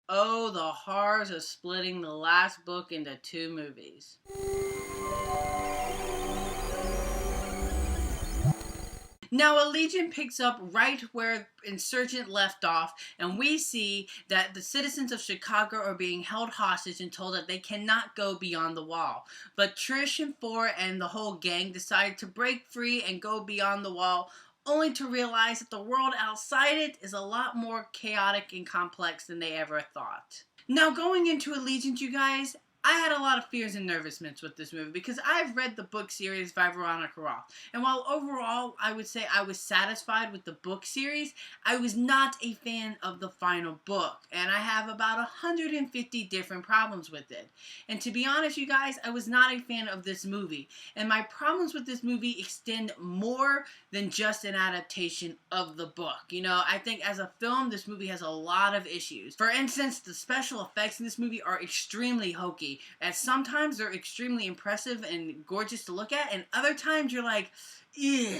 Oh, the horrors of splitting the last book into two movies. Now, Allegiant picks up right where Insurgent left off, and we see that the citizens of Chicago are being held hostage and told that they cannot go beyond the wall. But Trish and Four and the whole gang decide to break free and go beyond the wall, only to realize that the world outside it is a lot more chaotic and complex than they ever thought. Now, going into Allegiant, you guys, I had a lot of fears and nervousness with this movie because I've read the book series by Veronica Roth. And while overall I would say I was satisfied with the book series, I was not a fan of the final book. And I have about 150 different problems with it. And to be honest, you guys, I was not a fan of this movie. And my problems with this movie extend more than just an adaptation of the book. You know, I think as a film, this movie has a lot of issues. For instance, the special effects in this movie are extremely hokey. And sometimes they're extremely impressive and gorgeous to look at, and other times you're like, ew,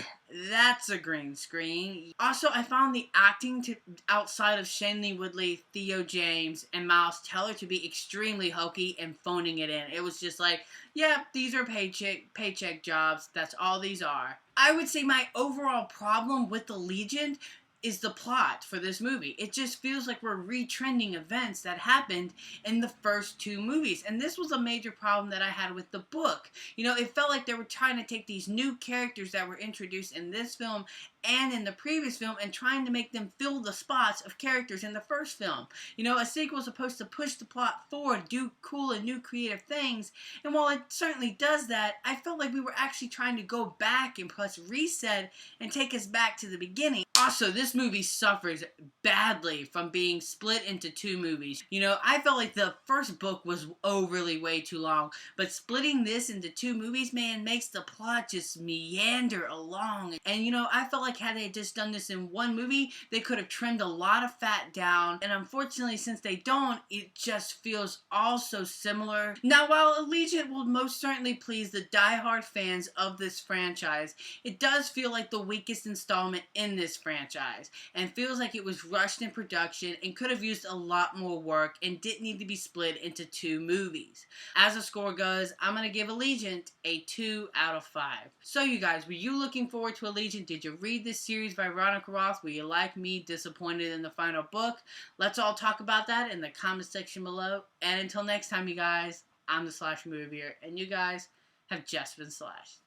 that's a green screen. Also, I found the acting outside of Shailene Woodley, Theo James, and Miles Teller to be extremely hokey and phoning it in. It was just like, yeah, these are paycheck jobs. That's all these are. I would say my overall problem with Allegiant is the plot for this movie. It just feels like we're retrending events that happened in the first two movies. And this was a major problem that I had with the book. You know, it felt like they were trying to take these new characters that were introduced in this film and in the previous film and trying to make them fill the spots of characters in the first film. You know, a sequel is supposed to push the plot forward, do cool and new creative things, and while it certainly does that, I felt like we were actually trying to go back and press reset and take us back to the beginning. Also, this movie suffers badly from being split into two movies. You know, I felt like the first book was overly way too long, but splitting this into two movies, man, makes the plot just meander along. And you know, I felt like had they just done this in one movie, they could have trimmed a lot of fat down. And unfortunately, since they don't, it just feels all so similar. Now, while Allegiant will most certainly please the diehard fans of this franchise, it does feel like the weakest installment in this franchise and feels like it was rushed in production and could have used a lot more work and didn't need to be split into two movies. As the score goes, I'm going to give Allegiant a 2 out of 5. So you guys, were you looking forward to Allegiant? Did you read this series by Veronica Roth? Were you like me, disappointed in the final book? Let's all talk about that in the comment section below. And until next time, you guys, I'm the Slash Movier, and you guys have just been slashed.